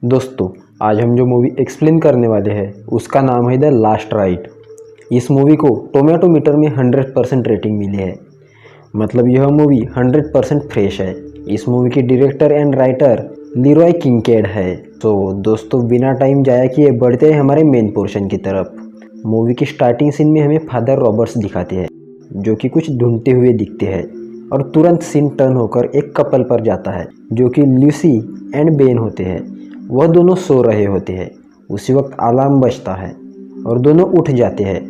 दोस्तों, आज हम जो मूवी एक्सप्लेन करने वाले हैं उसका नाम है द लास्ट राइड। इस मूवी को टोमेटो मीटर में 100% रेटिंग मिली है। मतलब यह मूवी 100% फ्रेश है। इस मूवी की डायरेक्टर एंड राइटर लीरॉय किंकेड है। तो दोस्तों, बिना टाइम जाया किए बढ़ते हैं हमारे मेन पोर्शन की तरफ। मूवी की स्टार्टिंग सीन में हमें फादर रॉबर्ट्स दिखाते हैं जो कि कुछ ढूंढते हुए दिखते हैं और तुरंत सीन टर्न होकर एक कपल पर जाता है जो कि लूसी एंड बेन होते हैं। वह दोनों सो रहे होते हैं। उसी वक्त अलार्म बजता है और दोनों उठ जाते हैं।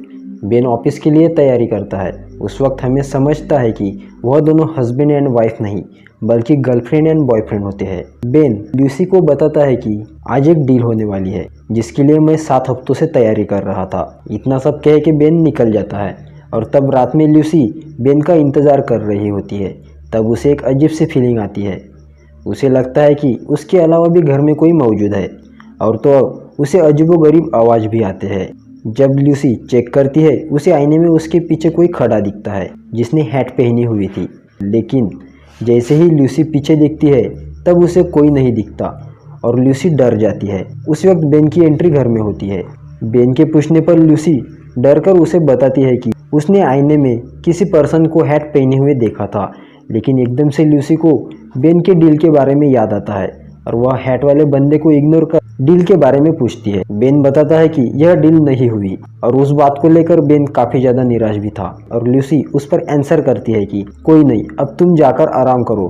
बेन ऑफिस के लिए तैयारी करता है। उस वक्त हमें समझता है कि वह दोनों हस्बैंड एंड वाइफ नहीं बल्कि गर्लफ्रेंड एंड बॉयफ्रेंड होते हैं। बेन लूसी को बताता है कि आज एक डील होने वाली है जिसके लिए मैं 7 हफ्तों से तैयारी कर रहा था। इतना सब कह के बेन निकल जाता है और तब रात में लूसी बेन का इंतज़ार कर रही होती है। तब उसे एक अजीब सी फीलिंग आती है। उसे लगता है कि उसके अलावा भी घर में कोई मौजूद है और तो उसे अजीबोगरीब आवाज़ भी आते हैं। जब लूसी चेक करती है उसे आईने में उसके पीछे कोई खड़ा दिखता है जिसने हैट पहनी हुई थी। लेकिन जैसे ही लूसी पीछे देखती है तब उसे कोई नहीं दिखता और लूसी डर जाती है। उस वक्त बेन की एंट्री घर में होती है। बेन के पूछने पर लूसी डर कर उसे बताती है कि उसने आईने में किसी पर्सन को हैट पहने हुए देखा था। लेकिन एकदम से लूसी को बेन के डील के बारे में याद आता है और वह हैट वाले बंदे को इग्नोर कर डील के बारे में पूछती है। बेन बताता है कि यह डील नहीं हुई और उस बात को लेकर बेन काफ़ी ज़्यादा निराश भी था। और लूसी उस पर आंसर करती है कि कोई नहीं, अब तुम जाकर आराम करो।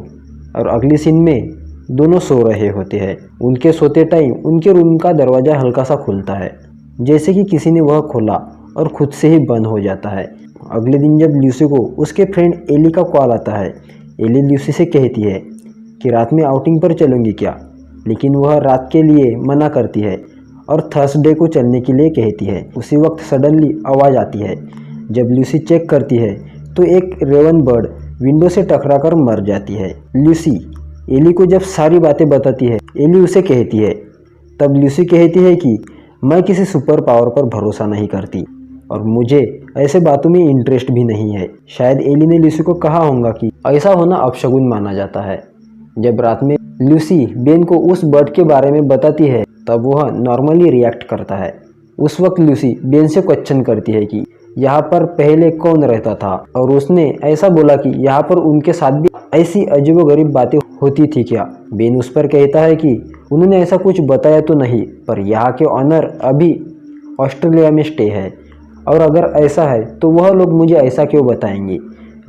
और अगली सीन में दोनों सो रहे होते हैं। उनके सोते टाइम उनके रूम का दरवाज़ा हल्का सा खुलता है जैसे कि किसी ने वह खोला और खुद से ही बंद हो जाता है। अगले दिन जब लूसी को उसके फ्रेंड एली का कॉल आता है, एली लूसी से कहती है कि रात में आउटिंग पर चलूँगी क्या, लेकिन वह रात के लिए मना करती है और थर्सडे को चलने के लिए कहती है। उसी वक्त सडनली आवाज़ आती है। जब लूसी चेक करती है तो एक रेवन बर्ड विंडो से टकरा कर मर जाती है। लूसी एली को जब सारी बातें बताती है, एली उसे कहती है, तब लूसी कहती है कि मैं किसी सुपर पावर पर भरोसा नहीं करती और मुझे ऐसे बातों में इंटरेस्ट भी नहीं है। शायद एली ने लूसी को कहा होगा कि ऐसा होना अपशगुन माना जाता है। जब रात में लूसी बेन को उस बर्ड के बारे में बताती है तब वह नॉर्मली रिएक्ट करता है। उस वक्त लूसी बेन से क्वेश्चन करती है कि यहाँ पर पहले कौन रहता था और उसने ऐसा बोला कि यहाँ पर उनके साथ भी ऐसी अजीबोगरीब बातें होती थी क्या। बेन उस पर कहता है कि उन्होंने ऐसा कुछ बताया तो नहीं, पर यहाँ के ऑनर अभी ऑस्ट्रेलिया में स्टे है और अगर ऐसा है तो वह लोग मुझे ऐसा क्यों बताएंगे।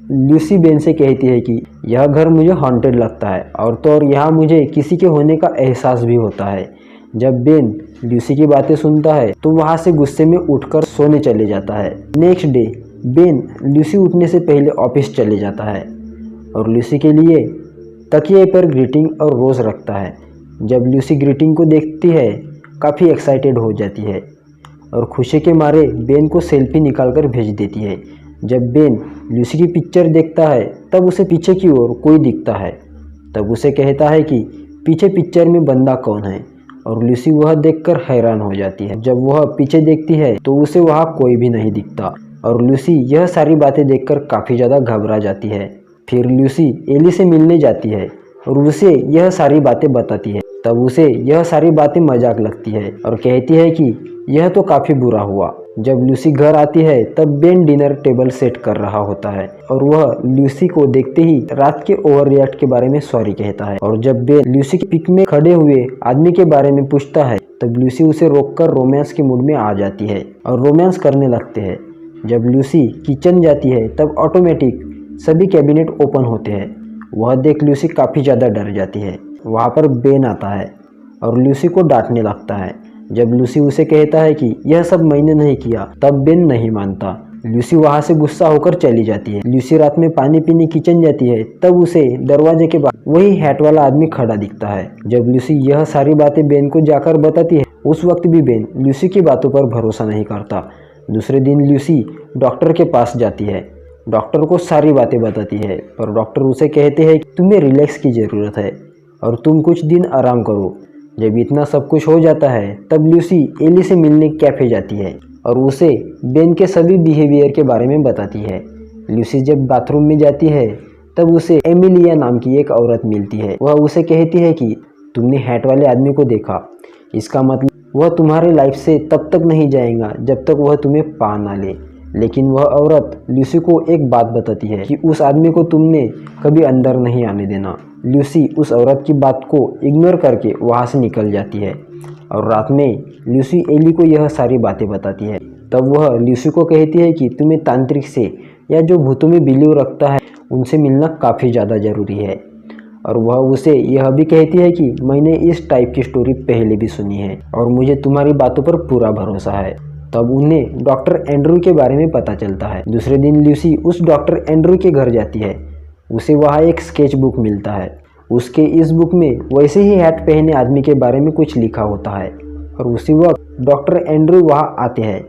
लूसी बेन से कहती है कि यह घर मुझे हॉन्टेड लगता है और तो और यहाँ मुझे किसी के होने का एहसास भी होता है। जब बेन लूसी की बातें सुनता है तो वहाँ से गुस्से में उठकर सोने चले जाता है। नेक्स्ट डे बेन लूसी उठने से पहले ऑफिस चले जाता है और लूसी के लिए तकिए पर ग्रीटिंग और रोज़ रखता है। जब लूसी ग्रीटिंग को देखती है काफ़ी एक्साइटेड हो जाती है और खुशी के मारे बेन को सेल्फी निकालकर भेज देती है। जब बेन लूसी की पिक्चर देखता है तब उसे पीछे की ओर कोई दिखता है। तब उसे कहता है कि पीछे पिक्चर में बंदा कौन है और लूसी वह देखकर हैरान हो जाती है। जब वह पीछे देखती है तो उसे वहाँ कोई भी नहीं दिखता और लूसी यह सारी बातें देखकर काफ़ी ज़्यादा घबरा जाती है। फिर लूसी एली से मिलने जाती है और उसे यह सारी बातें बताती है। तब उसे यह सारी बातें मजाक लगती है और कहती है कि यह तो काफ़ी बुरा हुआ। जब लूसी घर आती है तब बेन डिनर टेबल सेट कर रहा होता है और वह लूसी को देखते ही रात के ओवर रिएक्ट के बारे में सॉरी कहता है। और जब बेन लूसी की पिक में खड़े हुए आदमी के बारे में पूछता है तब लूसी उसे रोककर रोमांस के मूड में आ जाती है और रोमांस करने लगते हैं। जब लूसी किचन जाती है तब ऑटोमेटिक सभी कैबिनेट ओपन होते हैं। वह देख लूसी काफ़ी ज़्यादा डर जाती है। वहाँ पर बेन आता है और लूसी को डांटने लगता है। जब लूसी उसे कहता है कि यह सब मैंने नहीं किया तब बेन नहीं मानता। लूसी वहाँ से गुस्सा होकर चली जाती है। लूसी रात में पानी पीने किचन जाती है तब उसे दरवाजे के बाहर वही हैट वाला आदमी खड़ा दिखता है। जब लूसी यह सारी बातें बेन को जाकर बताती है उस वक्त भी बेन लूसी की बातों पर भरोसा नहीं करता। दूसरे दिन लूसी डॉक्टर के पास जाती है। डॉक्टर को सारी बातें बताती है पर डॉक्टर उसे कहते हैं कि तुम्हें रिलैक्स की ज़रूरत है और तुम कुछ दिन आराम करो। जब इतना सब कुछ हो जाता है तब लूसी एली से मिलने कैफ़े जाती है और उसे बेन के सभी बिहेवियर के बारे में बताती है। लूसी जब बाथरूम में जाती है तब उसे एमिलिया नाम की एक औरत मिलती है। वह उसे कहती है कि तुमने हैट वाले आदमी को देखा, इसका मतलब वह तुम्हारी लाइफ से तब तक नहीं जाएगा जब तक वह तुम्हें पा ना ले। लेकिन वह औरत लूसी को एक बात बताती है कि उस आदमी को तुमने कभी अंदर नहीं आने देना। लूसी उस औरत की बात को इग्नोर करके वहाँ से निकल जाती है और रात में लूसी एली को यह सारी बातें बताती है। तब वह लूसी को कहती है कि तुम्हें तांत्रिक से या जो भूतों में बिलीव रखता है उनसे मिलना काफ़ी ज़्यादा ज़रूरी है। और वह उसे यह भी कहती है कि मैंने इस टाइप की स्टोरी पहले भी सुनी है और मुझे तुम्हारी बातों पर पूरा भरोसा है। तब उन्हें डॉक्टर एंड्रू के बारे में पता चलता है। दूसरे दिन लूसी उस डॉक्टर एंड्रू के घर जाती है। उसे वहाँ एक स्केच बुक मिलता है। उसके इस बुक में वैसे ही हैट पहने आदमी के बारे में कुछ लिखा होता है और उसी वक्त डॉक्टर एंड्रू वहाँ आते हैं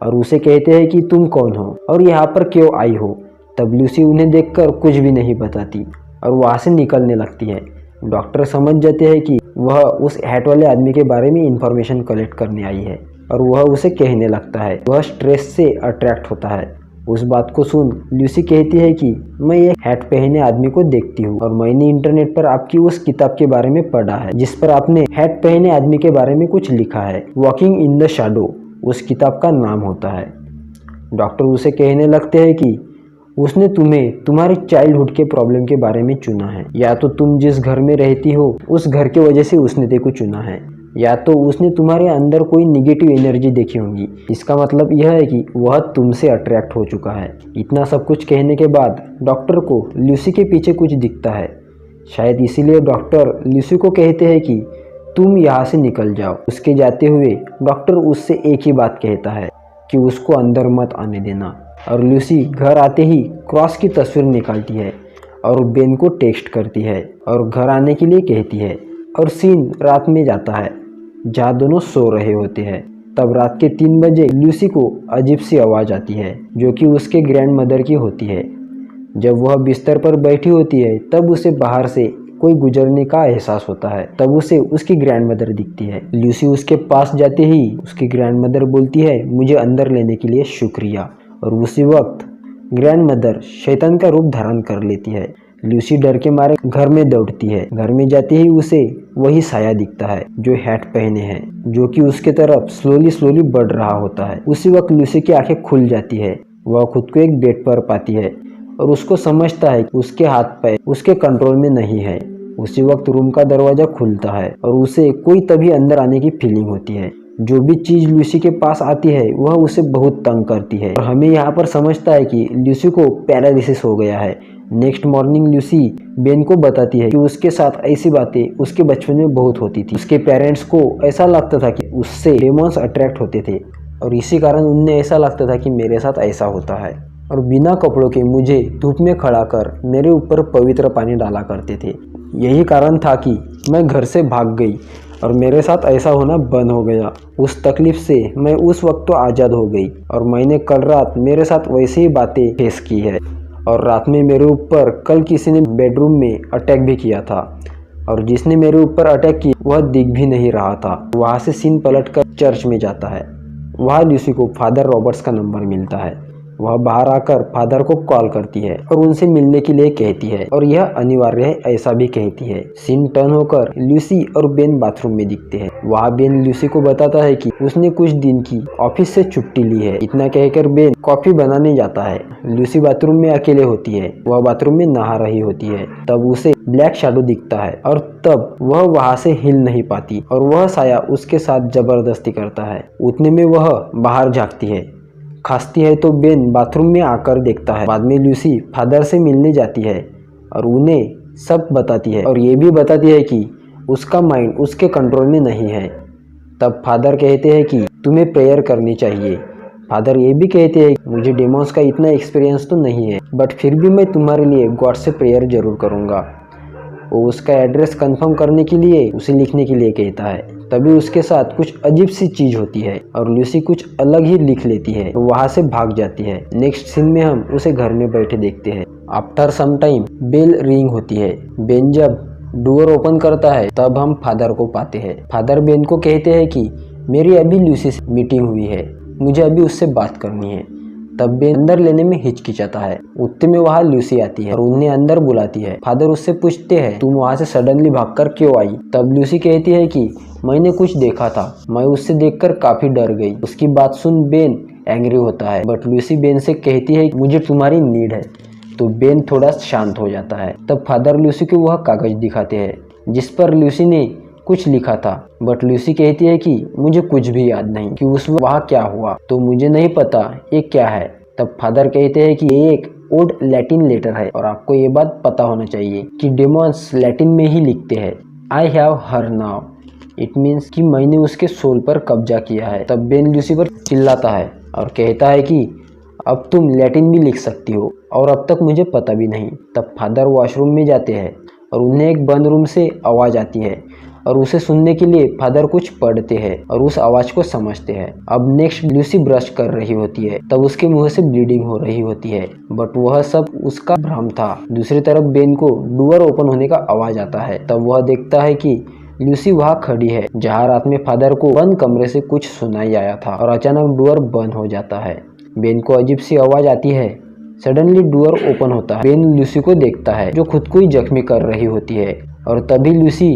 और उसे कहते हैं कि तुम कौन हो और यहाँ पर क्यों आई हो। तब लूसी उन्हें देखकर कुछ भी नहीं बताती और वहाँ से निकलने लगती है। डॉक्टर समझ जाते हैं कि वह उस हैट वाले आदमी के बारे में इंफॉर्मेशन कलेक्ट करने आई है और वह उसे कहने लगता है। वह स्ट्रेस से अट्रैक्ट होता है। उस बात को सुन लूसी कहती है कि मैं एक हैट पहने आदमी को देखती हूँ और मैंने इंटरनेट पर आपकी उस किताब के बारे में पढ़ा है जिस पर आपने हैट पहने आदमी के बारे में कुछ लिखा है। वॉकिंग इन द शैडो उस किताब का नाम होता है। डॉक्टर उसे कहने लगते हैं कि उसने तुम्हें तुम्हारी चाइल्डहुड के प्रॉब्लम के बारे में चुना है। या तो तुम जिस घर में रहती हो उस घर की वजह से उसने तेको चुना है, या तो उसने तुम्हारे अंदर कोई निगेटिव एनर्जी देखी होगी। इसका मतलब यह है कि वह तुमसे अट्रैक्ट हो चुका है। इतना सब कुछ कहने के बाद डॉक्टर को लूसी के पीछे कुछ दिखता है। शायद इसीलिए डॉक्टर लूसी को कहते हैं कि तुम यहाँ से निकल जाओ। उसके जाते हुए डॉक्टर उससे एक ही बात कहता है कि उसको अंदर मत आने देना। और लूसी घर आते ही क्रॉस की तस्वीर निकालती है और बेन को टेक्स्ट करती है और घर आने के लिए कहती है। और सीन रात में जाता है जहाँ दोनों सो रहे होते हैं। तब रात के 3 बजे लूसी को अजीब सी आवाज़ आती है जो कि उसके ग्रैंड मदर की होती है। जब वह बिस्तर पर बैठी होती है तब उसे बाहर से कोई गुजरने का एहसास होता है। तब उसे उसकी ग्रैंड मदर दिखती है। लूसी उसके पास जाते ही उसकी ग्रैंड मदर बोलती है मुझे अंदर लेने के लिए शुक्रिया। और उसी वक्त ग्रैंड मदर शैतान का रूप धारण कर लेती है। लूसी डर के मारे घर में दौड़ती है। घर में जाते ही उसे वही साया दिखता है जो हैट पहने है, जो कि उसके तरफ स्लोली बढ़ रहा होता है। उसी वक्त लूसी की आंखें खुल जाती है। वह खुद को एक बेड पर पाती है और उसको समझता है कि उसके हाथ पैर उसके कंट्रोल में नहीं है। उसी वक्त रूम का दरवाजा खुलता है और उसे कोई तभी अंदर आने की फीलिंग होती है। जो भी चीज लूसी के पास आती है वह उसे बहुत तंग करती है और हमें यहाँ पर समझता है कि लूसी को पैरालिसिस हो गया है। नेक्स्ट मॉर्निंग लूसी बेन को बताती है कि उसके साथ ऐसी बातें उसके बचपन में बहुत होती थी। उसके पेरेंट्स को ऐसा लगता था कि उससे डेमॉन्स अट्रैक्ट होते थे और इसी कारण उन्हें ऐसा लगता था कि मेरे साथ ऐसा होता है। और बिना कपड़ों के मुझे धूप में खड़ा कर मेरे ऊपर पवित्र पानी डाला करते थे। यही कारण था कि मैं घर से भाग गई और मेरे साथ ऐसा होना बंद हो गया। उस तकलीफ से मैं उस वक्त तो आज़ाद हो गई और मैंने कल रात मेरे साथ वैसे ही बातें फेस की है। और रात में मेरे ऊपर कल किसी ने बेडरूम में अटैक भी किया था और जिसने मेरे ऊपर अटैक की वह दिख भी नहीं रहा था। वहाँ से सीन पलटकर चर्च में जाता है। वहाँ लूसी को फादर रॉबर्ट्स का नंबर मिलता है। वह बाहर आकर फादर को कॉल करती है और उनसे मिलने के लिए कहती है और यह अनिवार्य है ऐसा भी कहती है। सीन टर्न होकर लूसी और बेन बाथरूम में दिखते हैं। वहाँ बेन लूसी को बताता है कि उसने कुछ दिन की ऑफिस से छुट्टी ली है। इतना कहकर बेन कॉफी बनाने जाता है। लूसी बाथरूम में अकेले होती है। वह बाथरूम में नहा रही होती है। तब उसे ब्लैक शैडो दिखता है और तब वह वहाँ से हिल नहीं पाती और वह साया उसके साथ जबरदस्ती करता है। उतने में वह बाहर झाँकती है। खांसती है तो बेन बाथरूम में आकर देखता है। बाद में लूसी फादर से मिलने जाती है और उन्हें सब बताती है और ये भी बताती है कि उसका माइंड उसके कंट्रोल में नहीं है। तब फादर कहते हैं कि तुम्हें प्रेयर करनी चाहिए। फादर ये भी कहते हैं मुझे डेमॉन्स का इतना एक्सपीरियंस तो नहीं है बट फिर भी मैं तुम्हारे लिए गॉड से प्रेयर जरूर करूँगा। वो उसका एड्रेस कंफर्म करने के लिए उसे लिखने के लिए कहता है। तभी उसके साथ कुछ अजीब सी चीज होती है और लूसी कुछ अलग ही लिख लेती है तो वहाँ से भाग जाती है। नेक्स्ट सीन में हम उसे घर में बैठे देखते हैं। After some time bell ring होती है। बेन जब डोर ओपन करता है तब हम फादर को पाते हैं। फादर बेन को कहते हैं कि मेरी अभी लूसी से मीटिंग हुई है, मुझे अभी उससे बात करनी है। तब बेन अंदर लेने में हिचकिचाता है। उतने में वहाँ लूसी आती है और उन्हें अंदर बुलाती है। फादर उससे पूछते हैं, तुम वहाँ से सडनली भागकर क्यों आई? तब लूसी कहती है कि मैंने कुछ देखा था, मैं उससे देखकर काफी डर गई। उसकी बात सुन बेन एंग्री होता है, बट लूसी बेन से कहती है मुझे तुम्हारी नीड है। तो बेन थोड़ा शांत हो जाता है। तब फादर लूसी को वह कागज दिखाते हैं जिस पर लूसी ने कुछ लिखा था, बट लूसी कहती है कि मुझे कुछ भी याद नहीं कि उस वक्त वहाँ क्या हुआ, तो मुझे नहीं पता ये क्या है। तब फादर कहते हैं कि ये एक ओल्ड लैटिन लेटर है और आपको ये बात पता होना चाहिए कि डेमोन्स लैटिन में ही लिखते हैं। I have her now, it means कि मैंने उसके सोल पर कब्जा किया है। तब बेन लूसी पर चिल्लाता है और कहता है कि अब तुम लैटिन भी लिख सकती हो और अब तक मुझे पता भी नहीं। तब फादर वॉशरूम में जाते हैं और उन्हें एक बंद रूम से आवाज़ आती है और उसे सुनने के लिए फादर कुछ पढ़ते हैं और उस आवाज़ को समझते हैं। अब नेक्स्ट लूसी ब्रश कर रही होती है, तब उसके मुंह से ब्लीडिंग हो रही होती है, बट वह सब उसका भ्रम था। दूसरी तरफ बेन को डोर ओपन होने का आवाज़ आता है। तब वह देखता है कि लूसी वहाँ खड़ी है जहाँ रात में फादर को बंद कमरे से कुछ सुनाई आया था और अचानक डोर बंद हो जाता है। बेन को अजीब सी आवाज़ आती है। सडनली डोर ओपन होता है। बेन लूसी को देखता है जो खुद को ही जख्मी कर रही होती है और तभी लूसी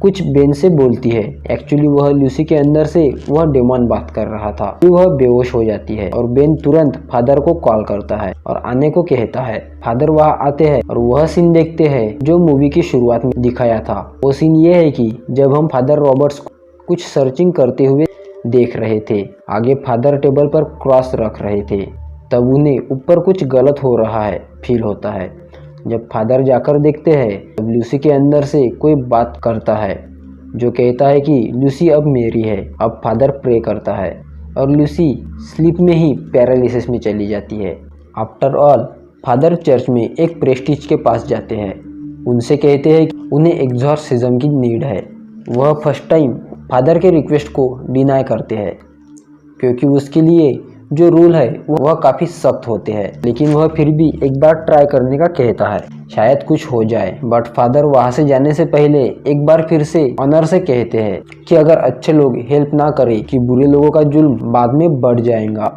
कुछ बेन से बोलती है। एक्चुअली वह लूसी के अंदर से वह डेमन बात कर रहा था। फिर वह बेहोश हो जाती है और बेन तुरंत फादर को कॉल करता है और आने को कहता है। फादर वहाँ आते हैं और वह सीन देखते हैं जो मूवी की शुरुआत में दिखाया था। वो सीन ये है कि जब हम फादर रॉबर्ट्स कुछ सर्चिंग करते हुए देख रहे थे, आगे फादर टेबल पर क्रॉस रख रहे थे, तब उन्हें ऊपर कुछ गलत हो रहा है फील होता है। जब फादर जाकर देखते हैं तब लूसी के अंदर से कोई बात करता है जो कहता है कि लूसी अब मेरी है। अब फादर प्रे करता है और लूसी स्लीप में ही पैरालिसिस में चली जाती है। आफ्टर ऑल फादर चर्च में एक प्रेस्टिज के पास जाते हैं। उनसे कहते हैं कि उन्हें एग्जॉर्सिज्म की नीड है। वह फर्स्ट टाइम फादर के रिक्वेस्ट को डिनाई करते हैं क्योंकि उसके लिए जो रूल है वह काफ़ी सख्त होते हैं, लेकिन वह फिर भी एक बार ट्राई करने का कहता है, शायद कुछ हो जाए। बट फादर वहाँ से जाने से पहले एक बार फिर से ऑनर से कहते हैं कि अगर अच्छे लोग हेल्प ना करें कि बुरे लोगों का जुल्म बाद में बढ़ जाएगा।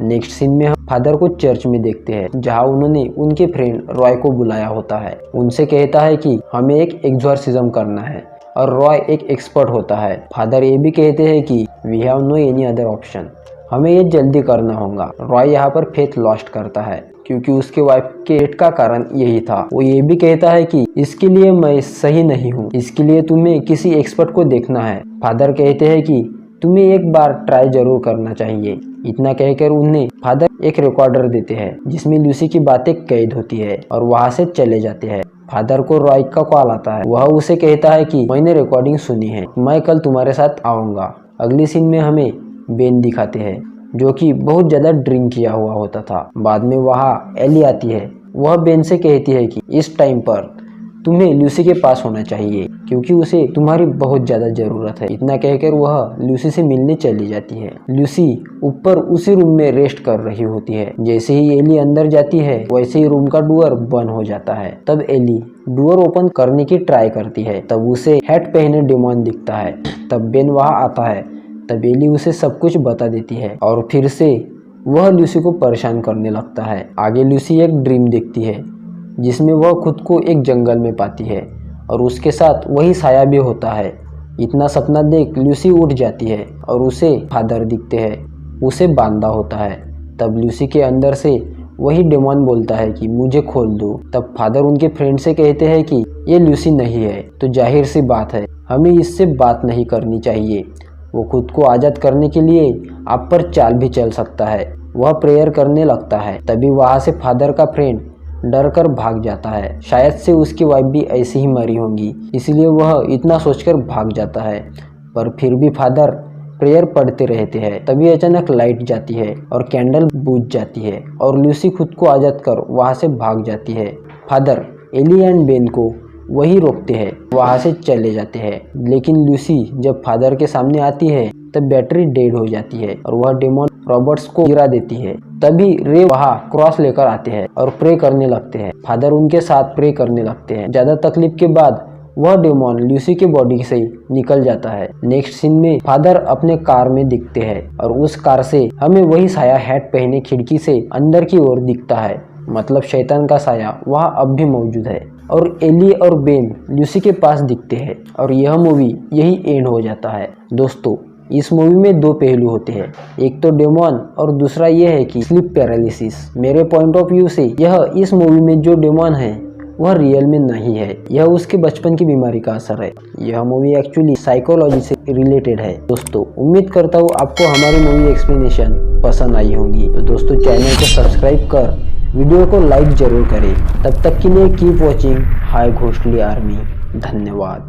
नेक्स्ट सीन में हम फादर को चर्च में देखते हैं जहाँ उन्होंने उनके फ्रेंड रॉय को बुलाया होता है। उनसे कहता है कि हमें एक एग्जॉर्सिज्म करना है और रॉय एक एक्सपर्ट होता है। फादर ये भी कहते हैं कि we have no any other option, हमें ये जल्दी करना होगा। रॉय यहाँ पर फेथ लॉस्ट करता है क्योंकि उसके वाइफ के डेथ का कारण यही था। वो ये भी कहता है कि इसके लिए मैं सही नहीं हूँ, इसके लिए तुम्हें किसी एक्सपर्ट को देखना है। फादर कहते हैं कि तुम्हें एक बार ट्राई जरूर करना चाहिए। इतना कहकर उन्हें फादर एक रिकॉर्डर देते हैं जिसमें लूसी की बातें कैद होती है और वहाँ से चले जाते हैं। फादर को रॉय का कॉल आता है। वह उसे कहता है कि मैंने रिकॉर्डिंग सुनी है, मैं कल तुम्हारे साथ आऊँगा। अगली सीन में हमें बेन दिखाते हैं जो कि बहुत ज़्यादा ड्रिंक किया हुआ होता था। बाद में वहाँ एली आती है। वह बेन से कहती है कि इस टाइम पर तुम्हें लूसी के पास होना चाहिए क्योंकि उसे तुम्हारी बहुत ज़्यादा ज़रूरत है। इतना कहकर वह लूसी से मिलने चली जाती है। लूसी ऊपर उसी रूम में रेस्ट कर रही होती है। जैसे ही एली अंदर जाती है वैसे ही रूम का डोर बंद हो जाता है। तब एली डोर ओपन करने की ट्राई करती है। तब उसे हैट पहने डेमन दिखता है। तब बेन वहाँ आता है। तब एली उसे सब कुछ बता देती है और फिर से वह लूसी को परेशान करने लगता है। आगे लूसी एक ड्रीम देखती है जिसमें वह खुद को एक जंगल में पाती है और उसके साथ वही साया भी होता है। इतना सपना देख लूसी उठ जाती है और उसे फादर दिखते हैं, उसे बांधा होता है। तब लूसी के अंदर से वही डेमन बोलता है कि मुझे खोल दो। तब फादर उनके फ्रेंड से कहते हैं कि ये लूसी नहीं है, तो जाहिर सी बात है हमें इससे बात नहीं करनी चाहिए। वो खुद को आज़ाद करने के लिए आप पर चाल भी चल सकता है। वह प्रेयर करने लगता है। तभी वहाँ से फादर का फ्रेंड डर कर भाग जाता है। शायद से उसकी वाइफ भी ऐसी ही मरी होंगी, इसलिए वह इतना सोचकर भाग जाता है। पर फिर भी फादर प्रेयर पढ़ते रहते हैं। तभी अचानक लाइट जाती है और कैंडल बुझ जाती है और लूसी खुद को आज़ाद कर वहाँ से भाग जाती है। फादर एली एंड बेन को वही रोकते हैं, वहाँ से चले जाते हैं। लेकिन लूसी जब फादर के सामने आती है तब बैटरी डेड हो जाती है और वह डेमन रॉबर्ट्स को गिरा देती है। तभी रे वहाँ क्रॉस लेकर आते हैं और प्रे करने लगते हैं। फादर उनके साथ प्रे करने लगते हैं। ज़्यादा तकलीफ के बाद वह डेमोन ल्यूसी के बॉडी से निकल जाता है। नेक्स्ट सीन में फादर अपने कार में दिखते हैं और उस कार से हमें वही साया हैट पहने खिड़की से अंदर की ओर दिखता है, मतलब शैतान का साया वहाँ अब भी मौजूद है। और एली और बेन ल्यूसी के पास दिखते हैं और यह मूवी यही एंड हो जाता है। दोस्तों, इस मूवी में दो पहलू होते हैं, एक तो डेमोन और दूसरा यह है कि स्लीप पैरालिसिस। मेरे पॉइंट ऑफ व्यू से यह इस मूवी में जो डेमोन है वह रियल में नहीं है, यह उसके बचपन की बीमारी का असर है। यह मूवी एक्चुअली साइकोलॉजी से रिलेटेड है। दोस्तों, उम्मीद करता हूँ आपको हमारी मूवी एक्सप्लेनेशन पसंद आई होगी। तो दोस्तों, चैनल को सब्सक्राइब कर वीडियो को लाइक जरूर करें। तब तक के लिए keep watching high ghostly army. धन्यवाद।